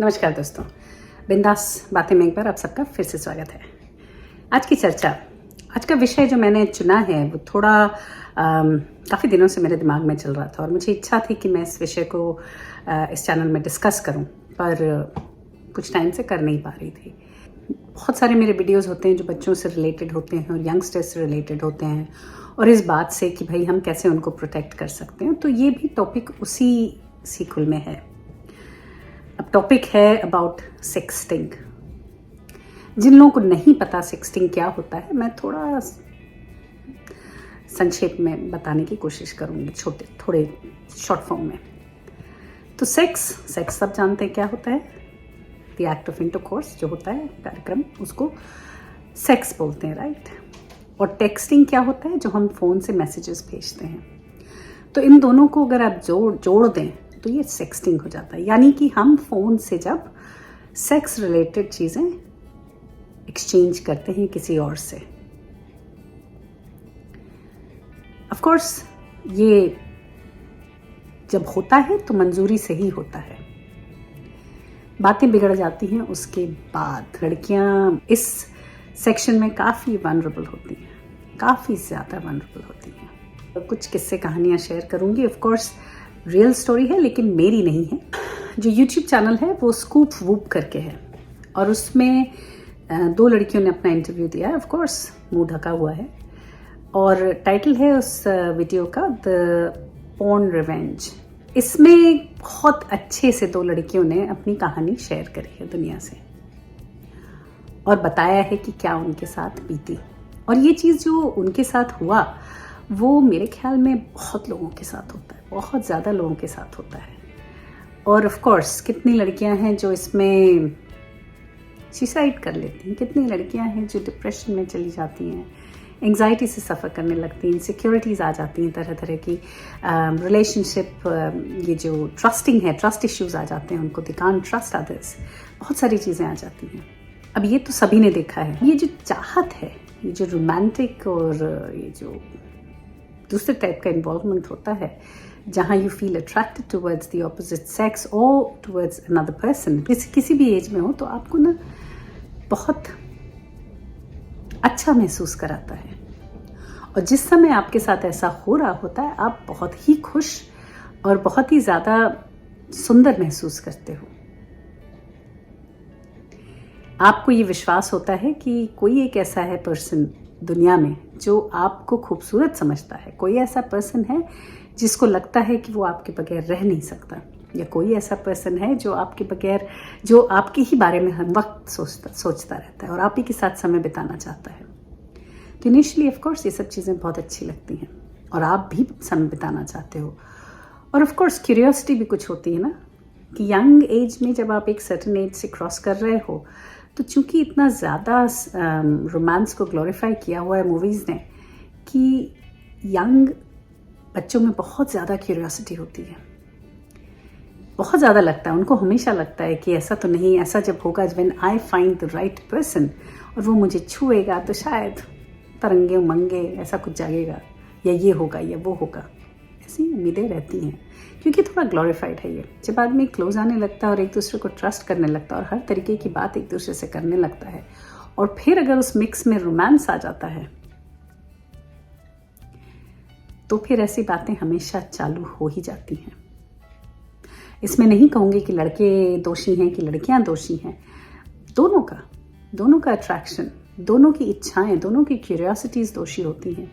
नमस्कार दोस्तों, बिंदास बातें में एक बार आप सबका फिर से स्वागत है। आज की चर्चा, आज का विषय जो मैंने चुना है वो थोड़ा काफ़ी दिनों से मेरे दिमाग में चल रहा था और मुझे इच्छा थी कि मैं इस विषय को इस चैनल में डिस्कस करूं, पर कुछ टाइम से कर नहीं पा रही थी। बहुत सारे मेरे वीडियोस होते हैं जो बच्चों से रिलेटेड होते हैं और यंगस्टर्स से रिलेटेड होते हैं और इस बात से कि भाई हम कैसे उनको प्रोटेक्ट कर सकते हैं, तो ये भी टॉपिक उसी सीक्वल में है। अब टॉपिक है अबाउट सेक्सटिंग। जिन लोगों को नहीं पता सेक्सटिंग क्या होता है, मैं थोड़ा संक्षेप में बताने की कोशिश करूंगी, थोड़े शॉर्ट फॉर्म में। तो सेक्स सब जानते हैं क्या होता है। द एक्ट ऑफ इंटरकोर्स जो होता है कार्यक्रम, उसको सेक्स बोलते हैं, राइट। और टेक्सटिंग क्या होता है, जो हम फ़ोन से मैसेजेस भेजते हैं। तो इन दोनों को अगर आप जोड़ दें तो ये सेक्सटिंग हो जाता है, यानी कि हम फ़ोन से जब सेक्स रिलेटेड चीज़ें एक्सचेंज करते हैं किसी और से। ऑफ कोर्स ये जब होता है तो मंजूरी से ही होता है। बातें बिगड़ जाती हैं उसके बाद। लड़कियां इस सेक्शन में काफ़ी वनरेबल होती हैं, काफ़ी ज़्यादा वनरेबल होती हैं। तो कुछ किस्से कहानियाँ शेयर करूँगी। ऑफ कोर्स रियल स्टोरी है लेकिन मेरी नहीं है। जो यूट्यूब चैनल है वो स्कूप वूप करके है और उसमें 2 लड़कियों ने अपना इंटरव्यू दिया है। ऑफ कोर्स मुंह ढका हुआ है और टाइटल है उस वीडियो का द पोर्न रिवेंज। इसमें बहुत अच्छे से 2 लड़कियों ने अपनी कहानी शेयर करी है दुनिया से और बताया है कि क्या उनके साथ बीती। और ये चीज़ जो उनके साथ हुआ वो मेरे ख्याल में बहुत लोगों के साथ होता है, बहुत ज़्यादा लोगों के साथ होता है। और ऑफ कोर्स कितनी लड़कियां हैं जो इसमें सुसाइड कर लेती हैं, कितनी लड़कियां हैं जो डिप्रेशन में चली जाती हैं, एंग्जाइटी से सफ़र करने लगती हैं, इनसिक्योरिटीज़ आ जाती हैं, तरह तरह की रिलेशनशिप, ये जो ट्रस्टिंग है, ट्रस्ट इश्यूज़ आ जाते हैं उनको, दे कांट ट्रस्ट अदर्स, बहुत सारी चीज़ें आ जाती हैं। अब ये तो सभी ने देखा है। ये जो चाहत है, ये जो रोमांटिक और ये जो दूसरे टाइप का इन्वॉल्वमेंट होता है, जहाँ you feel attracted towards the opposite sex और टुवर्ड्स अनदर पर्सन, किसी भी एज में हो, तो आपको ना बहुत अच्छा महसूस कराता है। और जिस समय आपके साथ ऐसा हो रहा होता है, आप बहुत ही खुश और बहुत ही ज़्यादा सुंदर महसूस करते हो। आपको ये विश्वास होता है कि कोई एक ऐसा है पर्सन दुनिया में जो आपको खूबसूरत समझता है, कोई ऐसा पर्सन है जिसको लगता है कि वो आपके बगैर रह नहीं सकता, या कोई ऐसा पर्सन है जो आपके बगैर, जो आपके ही बारे में हर वक्त सोचता रहता है और आप ही के साथ समय बिताना चाहता है। तो इनिशियली ऑफ कोर्स ये सब चीज़ें बहुत अच्छी लगती हैं और आप भी समय बिताना चाहते हो। और ऑफ कोर्स क्यूरियोसिटी भी कुछ होती है ना, कि यंग एज में जब आप एक सर्टेन एज से क्रॉस कर रहे हो, तो चूंकि इतना ज़्यादा रोमांस को ग्लोरीफाई किया हुआ है मूवीज़ ने, कि यंग बच्चों में बहुत ज़्यादा क्यूरियोसिटी होती है, बहुत ज़्यादा लगता है उनको, हमेशा लगता है कि ऐसा तो नहीं, ऐसा जब होगा when I find the right person और वो मुझे छुएगा तो शायद तरंगे उमंगे ऐसा कुछ जागेगा, या ये होगा या वो होगा, ऐसी उम्मीदें रहती हैं क्योंकि थोड़ा ग्लोरीफाइड है ये। जब आदमी क्लोज आने लगता है और एक दूसरे को ट्रस्ट करने लगता है और हर तरीके की बात एक दूसरे से करने लगता है, और फिर अगर उस मिक्स में रोमांस आ जाता है, तो फिर ऐसी बातें हमेशा चालू हो ही जाती हैं। इसमें नहीं कहूँगी कि लड़के दोषी हैं कि लड़कियां दोषी हैं, दोनों का अट्रैक्शन, दोनों की इच्छाएं, दोनों की क्यूरियोसिटीज दोषी होती हैं।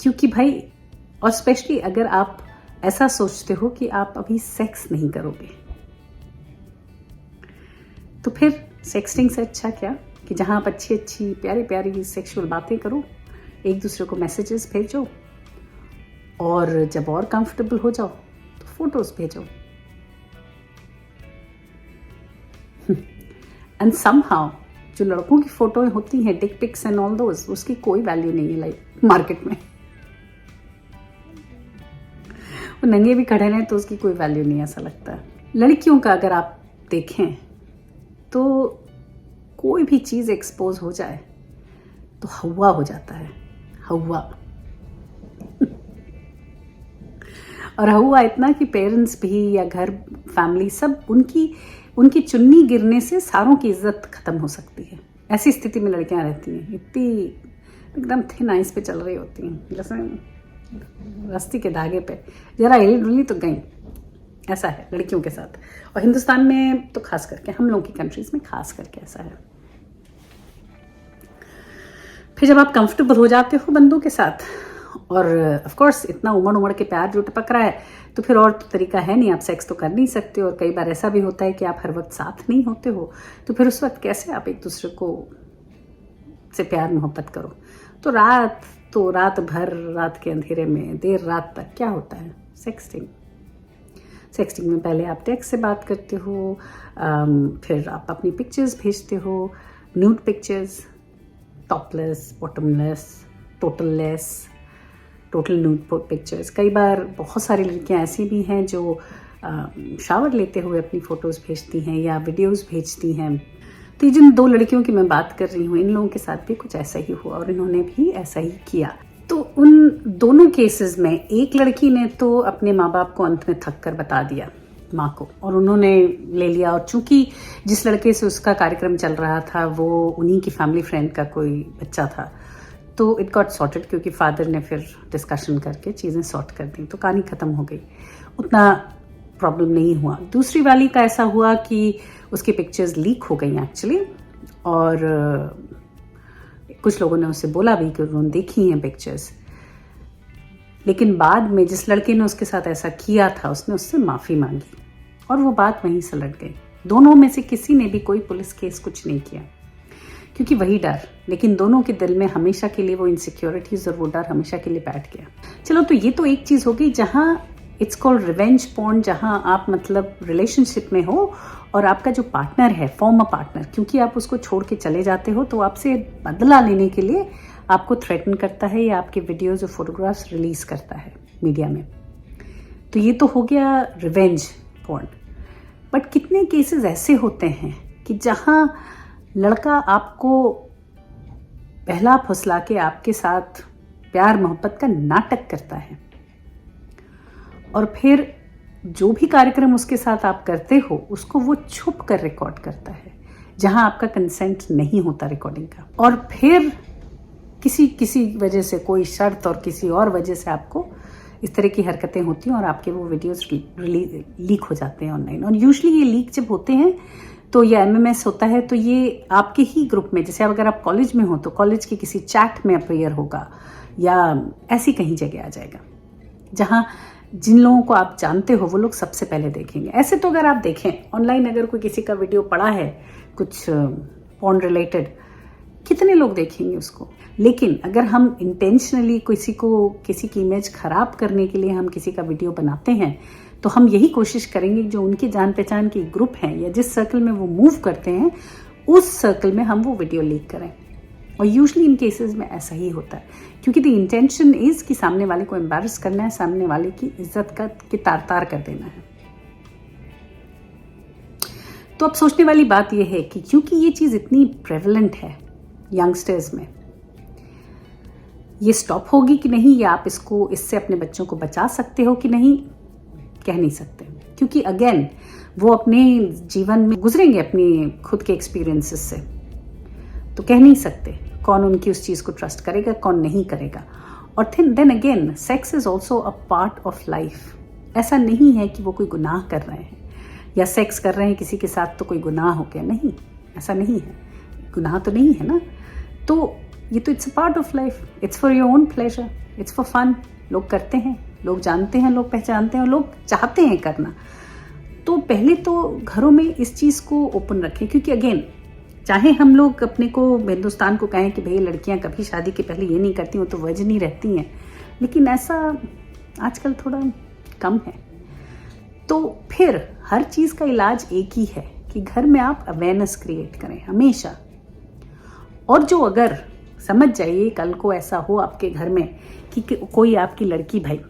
क्योंकि भाई, और स्पेशली अगर आप ऐसा सोचते हो कि आप अभी सेक्स नहीं करोगे, तो फिर सेक्सटिंग से अच्छा क्या कि जहाँ आप अच्छी अच्छी प्यारी प्यारी सेक्सुअल बातें करो, एक दूसरे को मैसेजेस भेजो, और जब और कंफर्टेबल हो जाओ तो फोटोज भेजो। एंड समहाउ जो लड़कों की फोटो होती हैं, dick pics and all those, उसकी कोई वैल्यू नहीं है लाइक मार्केट में। वो नंगे भी खड़े रहें तो उसकी कोई वैल्यू नहीं, ऐसा लगता है। लड़कियों का अगर आप देखें तो कोई भी चीज़ एक्सपोज हो जाए तो हवा हो जाता है, हवा। और हुआ इतना कि पेरेंट्स भी या घर फैमिली सब उनकी चुन्नी गिरने से सारों की इज्जत खत्म हो सकती है। ऐसी स्थिति में लड़कियां रहती हैं, इतनी एकदम थिन आइस पे चल रही होती हैं, जैसे रस्सी के धागे पे, जरा हिली डुली तो गई। ऐसा है लड़कियों के साथ, और हिंदुस्तान में तो खास करके, हम लोगों की कंट्रीज में खास करके ऐसा है। फिर जब आप कंफर्टेबल हो जाते हो बंदों के साथ, और ऑफ कोर्स इतना उमड़ के प्यार जो टपक रहा है, तो फिर और तो तरीका है नहीं, आप सेक्स तो कर नहीं सकते। और कई बार ऐसा भी होता है कि आप हर वक्त साथ नहीं होते हो, तो फिर उस वक्त कैसे आप एक दूसरे को से प्यार मोहब्बत करो। तो रात भर, रात के अंधेरे में देर रात तक क्या होता है, सेक्सटिंग में पहले आप टेक्स्ट से बात करते हो, फिर आप अपनी पिक्चर्स भेजते हो, nude pictures, topless, bottomless, total nude pictures. कई बार बहुत सारी लड़कियां ऐसी भी हैं जो शावर लेते हुए अपनी फ़ोटोज़ भेजती हैं या वीडियोज़ भेजती हैं। तो जिन 2 लड़कियों की मैं बात कर रही हूँ, इन लोगों के साथ भी कुछ ऐसा ही हुआ और इन्होंने भी ऐसा ही किया। तो उन दोनों केसेस में एक लड़की ने तो अपने माँ बाप को अंत में थक कर बता दिया, माँ को, और उन्होंने ले लिया। और चूंकि जिस लड़के से उसका कार्यक्रम चल रहा था वो उन्हीं की फैमिली फ्रेंड का कोई बच्चा था, तो इट गॉट सॉर्टेड, क्योंकि फादर ने फिर डिस्कशन करके चीज़ें सॉर्ट कर दी, तो कहानी ख़त्म हो गई, उतना प्रॉब्लम नहीं हुआ। दूसरी वाली का ऐसा हुआ कि उसकी पिक्चर्स लीक हो गई एक्चुअली, और कुछ लोगों ने उससे बोला भी कि उन्होंने देखी हैं पिक्चर्स, लेकिन बाद में जिस लड़के ने उसके साथ ऐसा किया था उसने उससे माफ़ी मांगी और वो बात वहीं से लट गई। दोनों में से किसी ने भी कोई पुलिस केस कुछ नहीं किया, क्योंकि वही डर, लेकिन दोनों के दिल में हमेशा के लिए वो इनसिक्योरिटीज और वो डर हमेशा के लिए बैठ गया। चलो, तो ये तो एक चीज़ हो गई जहाँ इट्स कॉल्ड रिवेंज पॉर्न, जहाँ आप मतलब रिलेशनशिप में हो और आपका जो पार्टनर है, फॉर्मर पार्टनर, क्योंकि आप उसको छोड़ के चले जाते हो तो आपसे बदला लेने के लिए आपको थ्रेटन करता है या आपके वीडियोज़ और फोटोग्राफ्स रिलीज करता है मीडिया में। तो ये तो हो गया रिवेंज पॉर्न। बट कितने केसेस ऐसे होते हैं कि जहाँ लड़का आपको पहला फुसला के आपके साथ प्यार मोहब्बत का नाटक करता है और फिर जो भी कार्यक्रम उसके साथ आप करते हो उसको वो छुप कर रिकॉर्ड करता है, जहां आपका कंसेंट नहीं होता रिकॉर्डिंग का, और फिर किसी वजह से, कोई शर्त और किसी और वजह से आपको इस तरह की हरकतें होती हैं और आपके वो वीडियोस लीक हो जाते हैं ऑनलाइन। और यूजुअली ये लीक जब होते हैं तो ये MMS होता है, तो ये आपके ही ग्रुप में, जैसे अगर आप कॉलेज में हो तो कॉलेज के किसी चैट में अपीयर होगा या ऐसी कहीं जगह आ जाएगा, जहाँ जिन लोगों को आप जानते हो वो लोग सबसे पहले देखेंगे। ऐसे तो अगर आप देखें ऑनलाइन, अगर कोई किसी का वीडियो पड़ा है कुछ पॉर्न रिलेटेड, कितने लोग देखेंगे उसको। लेकिन अगर हम इंटेंशनली किसी की इमेज खराब करने के लिए हम किसी का वीडियो बनाते हैं, तो हम यही कोशिश करेंगे जो उनकी जान पहचान की ग्रुप है या जिस सर्कल में वो मूव करते हैं उस सर्कल में हम वो वीडियो लीक करें। और यूजुअली इन केसेस में ऐसा ही होता है, क्योंकि द इंटेंशन इज कि सामने वाले को एम्बैरस करना है, सामने वाले की इज्जत की तार कर देना है। तो अब सोचने वाली बात यह है कि क्योंकि ये चीज इतनी प्रेवलेंट है यंगस्टर्स में, ये स्टॉप होगी कि नहीं, या आप इससे अपने बच्चों को बचा सकते हो कि नहीं, कह नहीं सकते, क्योंकि अगेन वो अपने जीवन में गुजरेंगे अपनी खुद के एक्सपीरियंसेस से, तो कह नहीं सकते कौन उनकी उस चीज़ को ट्रस्ट करेगा, कौन नहीं करेगा। और then again sex is also a part of life. ऐसा नहीं है कि वो कोई गुनाह कर रहे हैं या सेक्स कर रहे हैं किसी के साथ तो कोई गुनाह हो गया, नहीं, ऐसा नहीं है, गुनाह तो नहीं है ना। तो ये तो it's a part of life, it's for your own pleasure, it's for fun. लोग करते हैं, लोग जानते हैं, लोग पहचानते हैं और लोग चाहते हैं करना। तो पहले तो घरों में इस चीज़ को ओपन रखें, क्योंकि अगेन चाहे हम लोग अपने को हिंदुस्तान को कहें कि भाई लड़कियां कभी शादी के पहले ये नहीं करती, वो तो वर्जिन ही रहती हैं, लेकिन ऐसा आजकल थोड़ा कम है। तो फिर हर चीज़ का इलाज एक ही है कि घर में आप अवेयरनेस क्रिएट करें हमेशा। और जो अगर समझ जाइए कल को ऐसा हो आपके घर में कि कोई आपकी लड़की भाई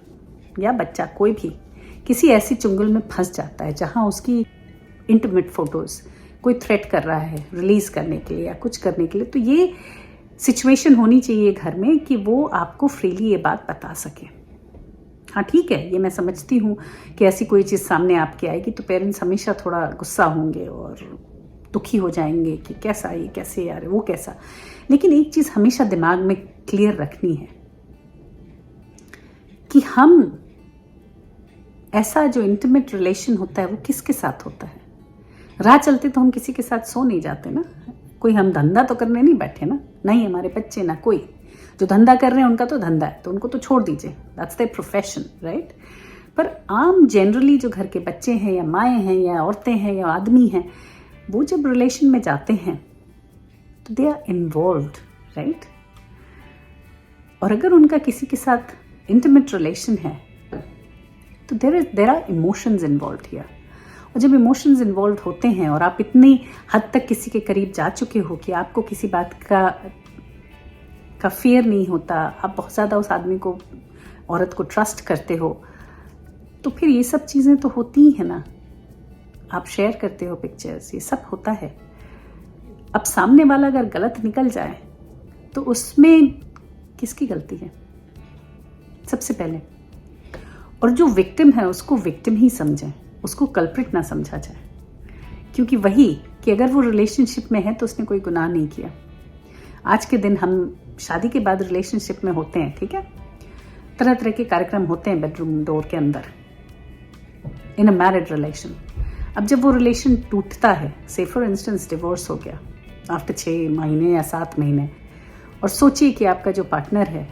या बच्चा कोई भी किसी ऐसी चुंगल में फंस जाता है जहां उसकी इंटीमेट फोटोज कोई थ्रेट कर रहा है रिलीज करने के लिए या कुछ करने के लिए, तो ये सिचुएशन होनी चाहिए घर में कि वो आपको फ्रीली ये बात बता सके। हाँ ठीक है, ये मैं समझती हूँ कि ऐसी कोई चीज़ सामने आपके आएगी तो पेरेंट्स हमेशा थोड़ा गुस्सा होंगे और दुखी हो जाएंगे कि कैसा, ये कैसे यार, वो कैसा। लेकिन एक चीज़ हमेशा दिमाग में क्लियर रखनी है कि हम ऐसा जो इंटीमेट रिलेशन होता है वो किसके साथ होता है। राह चलते तो हम किसी के साथ सो नहीं जाते ना, कोई हम धंधा तो करने नहीं बैठे ना, नहीं हमारे बच्चे ना कोई। जो धंधा कर रहे हैं उनका तो धंधा है, तो उनको तो छोड़ दीजिए, दैट्स देयर प्रोफेशन, राइट। पर आम जनरली जो घर के बच्चे हैं या माएँ हैं या औरतें हैं या आदमी हैं, वो जब रिलेशन में जाते हैं तो दे आर इन्वॉल्व्ड, राइट। और अगर उनका किसी के साथ इंटीमेट रिलेशन है तो there are emotions involved here. और जब इमोशंस इन्वॉल्व होते हैं और आप इतनी हद तक किसी के करीब जा चुके हो कि आपको किसी बात का फियर नहीं होता, आप बहुत ज़्यादा उस आदमी को, औरत को ट्रस्ट करते हो, तो फिर ये सब चीज़ें तो होती ही है ना। आप शेयर करते हो पिक्चर्स, ये सब होता है। अब सामने वाला अगर गलत निकल जाए तो उसमें किसकी गलती है सबसे पहले। और जो विक्टिम है उसको विक्टिम ही समझें, उसको कल्प्रिट ना समझा जाए, क्योंकि वही कि अगर वो रिलेशनशिप में है तो उसने कोई गुनाह नहीं किया। आज के दिन हम शादी के बाद रिलेशनशिप में होते हैं, ठीक है, तरह तरह के कार्यक्रम होते हैं बेडरूम डोर के अंदर इन अ मैरिड रिलेशन। अब जब वो रिलेशन टूटता है, से फॉर इंस्टेंस डिवोर्स हो गया आफ्टर 6 महीने या 7 महीने, और सोचिए कि आपका जो पार्टनर है,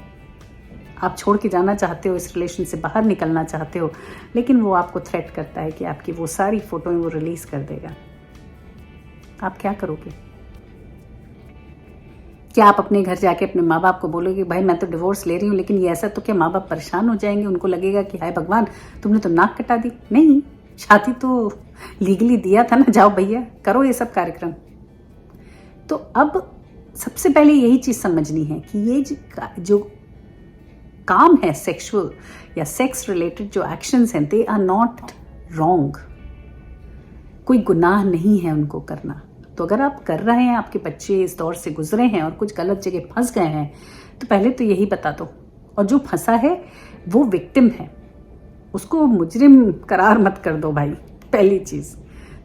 आप छोड़ के जाना चाहते हो, इस रिलेशन से बाहर निकलना चाहते हो, लेकिन वो आपको थ्रेट करता है कि आपकी वो सारी फोटोएं वो रिलीज कर देगा। आप क्या करोगे? क्या आप अपने घर जाके अपने माँ बाप को बोलोगे भाई मैं तो डिवोर्स ले रही हूँ, लेकिन ये ऐसा, तो क्या माँ बाप परेशान हो जाएंगे? उनको लगेगा कि हाय भगवान तुमने तो नाक कटा दी। नहीं, शादी तो लीगली दिया था ना, जाओ भैया करो ये सब कार्यक्रम। तो अब सबसे पहले यही चीज समझनी है कि ये जो काम है सेक्सुअल या सेक्स रिलेटेड जो एक्शंस हैं, दे आर नॉट रॉन्ग, कोई गुनाह नहीं है उनको करना। तो अगर आप कर रहे हैं, आपके बच्चे इस दौर से गुजरे हैं और कुछ गलत जगह फंस गए हैं, तो पहले तो यही बता दो। और जो फंसा है वो विक्टिम है, उसको मुजरिम करार मत कर दो भाई, पहली चीज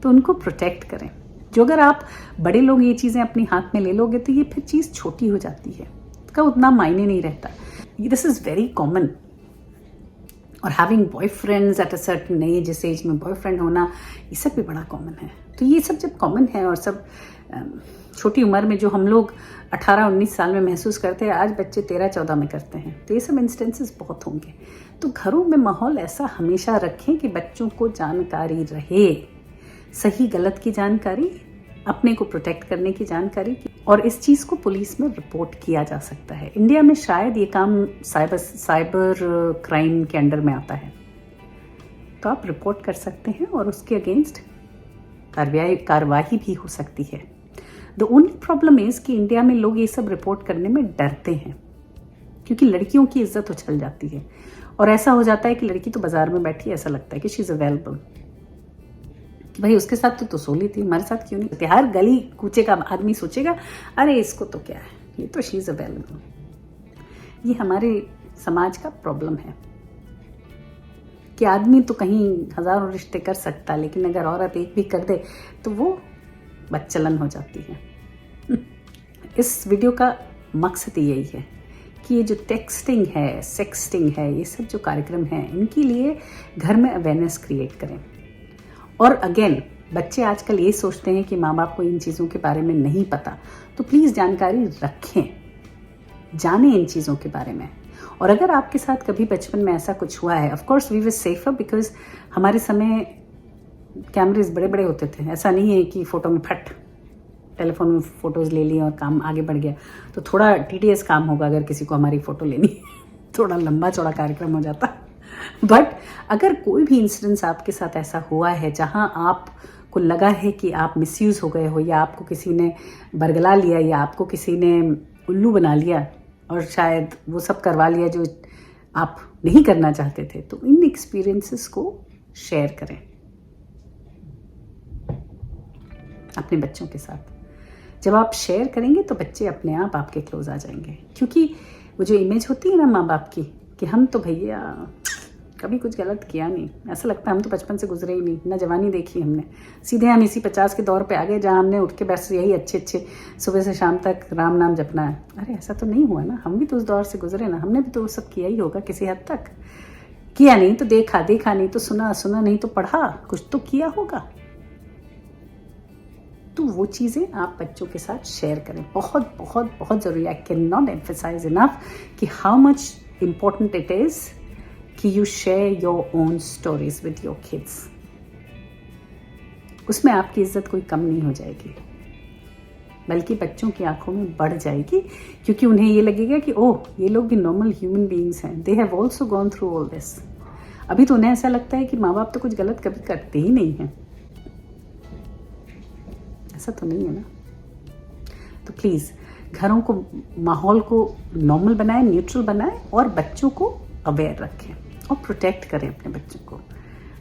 तो उनको प्रोटेक्ट करें। जो अगर आप बड़े लोग ये चीजें अपने हाथ में ले लोगे तो ये फिर चीज छोटी हो जाती है, उसका उतना मायने नहीं रहता। This is very common. और having boyfriends at a certain age, जिस एज में बॉयफ्रेंड होना, ये सब भी बड़ा कॉमन है। तो ये सब जब कॉमन है और सब छोटी उम्र में जो हम लोग 18-19 साल में महसूस करते हैं, आज बच्चे 13-14 में करते हैं, तो ये सब इंस्टेंसेस बहुत होंगे। तो घरों में माहौल ऐसा हमेशा रखें कि बच्चों को जानकारी रहे, सही गलत की जानकारी, अपने को प्रोटेक्ट करने की जानकारी, और इस चीज को पुलिस में रिपोर्ट किया जा सकता है। इंडिया में शायद ये काम साइबर क्राइम के अंडर में आता है, तो आप रिपोर्ट कर सकते हैं और उसके अगेंस्ट कार्रवाई भी हो सकती है। द ओनली प्रॉब्लम इज कि इंडिया में लोग ये सब रिपोर्ट करने में डरते हैं, क्योंकि लड़कियों की इज्जत उछल जाती है और ऐसा हो जाता है कि लड़की तो बाजार में बैठी है, ऐसा लगता है कि शी इज अवेलेबल, कि भाई उसके साथ तो सो ली थी, हमारे साथ क्यों नहीं? हर गली कूचे का आदमी सोचेगा अरे इसको तो क्या है, ये तो शी इज अवेलेबल। ये हमारे समाज का प्रॉब्लम है कि आदमी तो कहीं हजारों रिश्ते कर सकता, लेकिन अगर औरत एक भी कर दे तो वो बदचलन हो जाती है। इस वीडियो का मकसद यही है कि ये जो टेक्सटिंग है, सेक्सटिंग है, ये सब जो कार्यक्रम हैं, इनके लिए घर में अवेयरनेस क्रिएट करें। और अगेन, बच्चे आजकल ये सोचते हैं कि माँ बाप को इन चीज़ों के बारे में नहीं पता, तो प्लीज़ जानकारी रखें, जानें इन चीज़ों के बारे में। और अगर आपके साथ कभी बचपन में ऐसा कुछ हुआ है, of course we were safer, because हमारे समय कैमरेज बड़े बड़े होते थे। ऐसा नहीं है कि फ़ोटो में फट टेलीफोन में फ़ोटोज़ ले लिए और काम आगे बढ़ गया। तो थोड़ा टीडीएस काम होगा अगर किसी को हमारी फ़ोटो लेनी है, थोड़ा लंबा चौड़ा कार्यक्रम हो जाता। बट अगर कोई भी इंसिडेंस आपके साथ ऐसा हुआ है जहां आपको लगा है कि आप मिसयूज हो गए हो, या आपको किसी ने बरगला लिया, या आपको किसी ने उल्लू बना लिया और शायद वो सब करवा लिया जो आप नहीं करना चाहते थे, तो इन एक्सपीरियंसेस को शेयर करें अपने बच्चों के साथ। जब आप शेयर करेंगे तो बच्चे अपने आप आपके क्लोज आ जाएंगे, क्योंकि वो जो इमेज होती है ना माँ बाप की कि हम तो भैया कभी कुछ गलत किया नहीं। ऐसा लगता है हम तो बचपन से गुजरे ही नहीं, ना जवानी देखी हमने, सीधे हम इसी 50 के दौर पे आ गए जहाँ हमने उठ के बस यही अच्छे सुबह से शाम तक राम नाम जपना है। अरे ऐसा तो नहीं हुआ ना, हम भी तो उस दौर से गुजरे ना, हमने भी तो वो सब किया ही होगा किसी हद तक। किया नहीं तो देखा, देखा नहीं तो सुना, सुना नहीं तो पढ़ा, कुछ तो किया होगा। तो वो चीज़ें आप बच्चों के साथ शेयर करें, बहुत बहुत बहुत ज़रूरी। I can not emphasize enough कि how much important it is कि you share your own stories with your kids. उसमें आपकी इज्जत कोई कम नहीं हो जाएगी, बल्कि बच्चों की आंखों में बढ़ जाएगी, क्योंकि उन्हें ये लगेगा कि ओह, ये लोग भी नॉर्मल ह्यूमन बीइंग्स हैं, they have also gone through all this. अभी तो उन्हें ऐसा लगता है कि माँ बाप तो कुछ गलत कभी करते ही नहीं हैं। ऐसा तो नहीं है ना। तो प्लीज़ घरों को, माहौल को नॉर्मल बनाएं, न्यूट्रल बनाएं और बच्चों को अवेयर रखें और प्रोटेक्ट करें अपने बच्चों को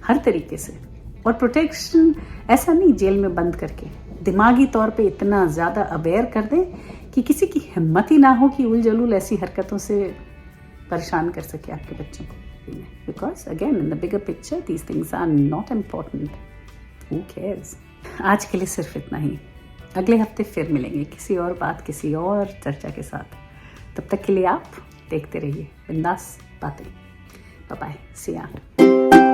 हर तरीके से। और प्रोटेक्शन ऐसा नहीं जेल में बंद करके, दिमागी तौर पे इतना ज़्यादा अवेयर कर दें कि किसी की हिम्मत ही ना हो कि उल जलूल ऐसी हरकतों से परेशान कर सके आपके बच्चों को। Because again in the bigger picture these things are not important, who cares. आज के लिए सिर्फ इतना ही, अगले हफ्ते फिर मिलेंगे किसी और बात, किसी और चर्चा के साथ। तब तक के लिए आप देखते रहिए बिंदास बातें। Bye bye, see you.